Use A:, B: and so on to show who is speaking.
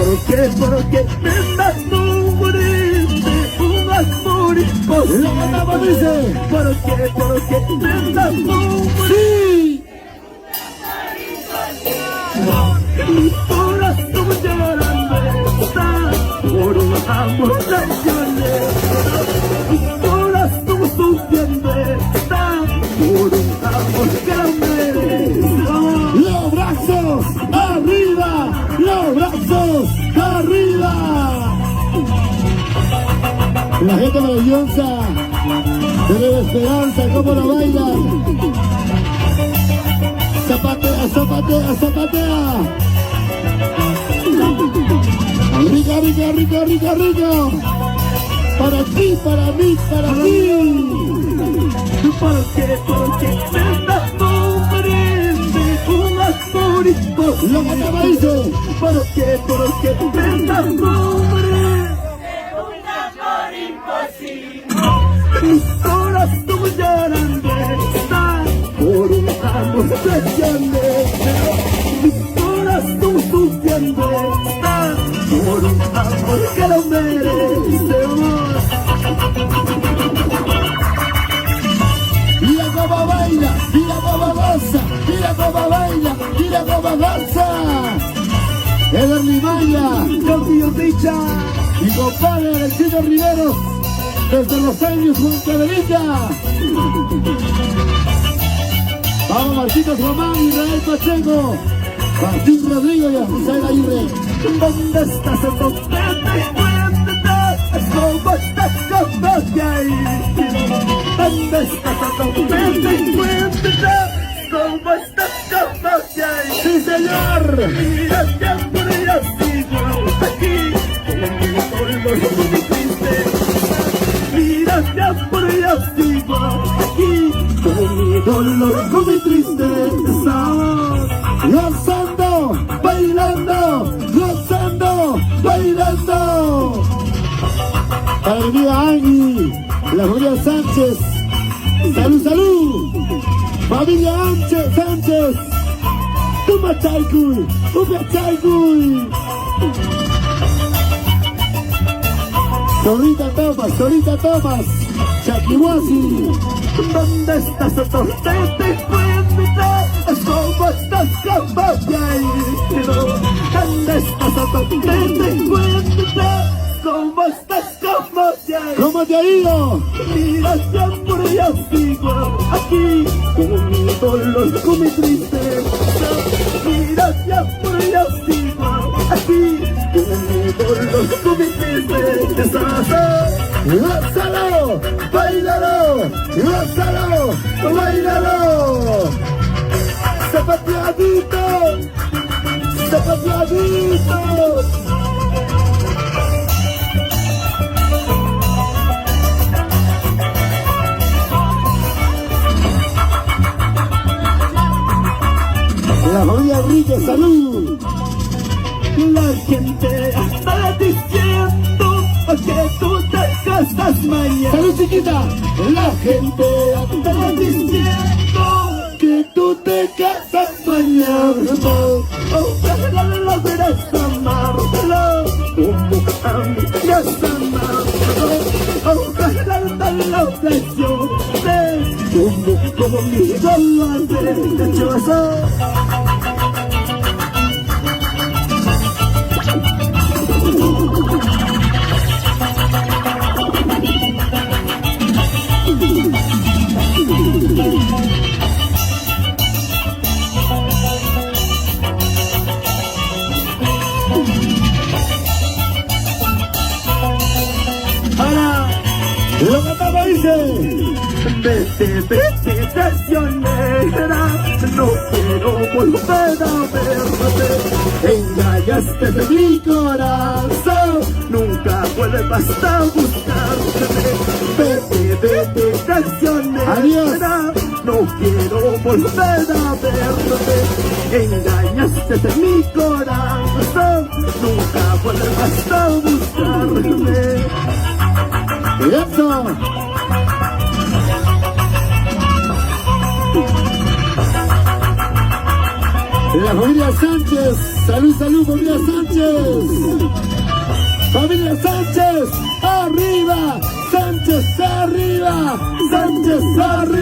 A: ¿Por qué me enamoriste? Un amor imposible.
B: Lo cantamos, dice.
A: ¿Por qué me enamoriste?
B: Sí.
A: Mi corazón llorando está por un amor traicionero. Mi corazón sufriendo está por un amor que no merece.
B: Los brazos arriba, los brazos arriba. La gente maravillosa de Nueva Esperanza, ¿cómo lo bailan? Zapatea, zapatea, zapatea. Rica, rica, rica, rica, rica. Para ti, para mí, para ti.
A: ¿Por qué me enamoriste? Un amor imposible.
B: Lo cantaba, dice.
A: ¿Por qué me enamoré? Mi corazón llorando está por un amor traicionero. Mi corazón sufriendo está por un amor que no merece.
B: Mira cómo baila, mira cómo goza, mira cómo baila, mira cómo goza. Eder Maya,
A: Dios dicha.
B: mi compadre el Chino Rivero, desde Los Años, Montevideo. Vamos, Marquitos Román, Israel Pacheco, Martín Rodrigo y José Aguirre.
A: ¿Dónde estás? ¿Dónde te encuentras? ¿Cómo estás? ¿Cómo te ha ido? ¿Dónde estás? ¿Dónde te encuentras? ¿Cómo estás? ¿Cómo te ha ido?
B: ¡Sí, señor!
A: Mira que amor ya sigo aquí, con mi tristeza. Mira que amor ya sigo aquí, con mi dolor, con mi tristeza.
B: Gozando, bailando, gozando, bailando. Para mi amiga Angie, la familia Sánchez. Salud, salud. Familia Sánchez. Tumachaycuy, Upachaycuy. Solita Thomas, Chaquihuasi.
A: ¿Dónde estás? ¿Dónde te encuentras? ¿Cómo estás? ¿Cómo te ha ido? ¿Dónde estás? ¿Dónde te encuentras? ¿Cómo estás? ¿Cómo te ha ido?
B: ¿Cómo te ha ido?
A: Mira que amor ya sigo aquí, con mi dolor, con mi tristeza. Mira que amor ya sigo aquí, con mi dolor, con mi tristeza.
B: ¡Gózalo! ¡Bailalo! ¡Gózalo! ¡Bailalo! ¡Zapateadito! ¡Zapateadito! La familia Enrique, salud.
A: La gente está diciendo que tú te casas mañana.
B: Salud, chiquita.
A: La gente está diciendo
B: Que tú te casas mañana.
A: ojalá logres amarlo como a mí me has amado. Ojalá la opresión de como conmigo lo has hecho.
B: Ahora, lo que estaba dice.
A: Vete, traicionera, no quiero volver a verte. Engañaste de mi corazón, nunca vuelvas a buscarme. Vete, traicionera,
B: Adiós.
A: no quiero volver a verte. Engañaste de mi corazón, nunca vuelvas a buscarme.
B: Eso. La familia Sánchez, salud, salud, familia Sánchez. Familia Sánchez, arriba, Sánchez arriba, Sánchez arriba.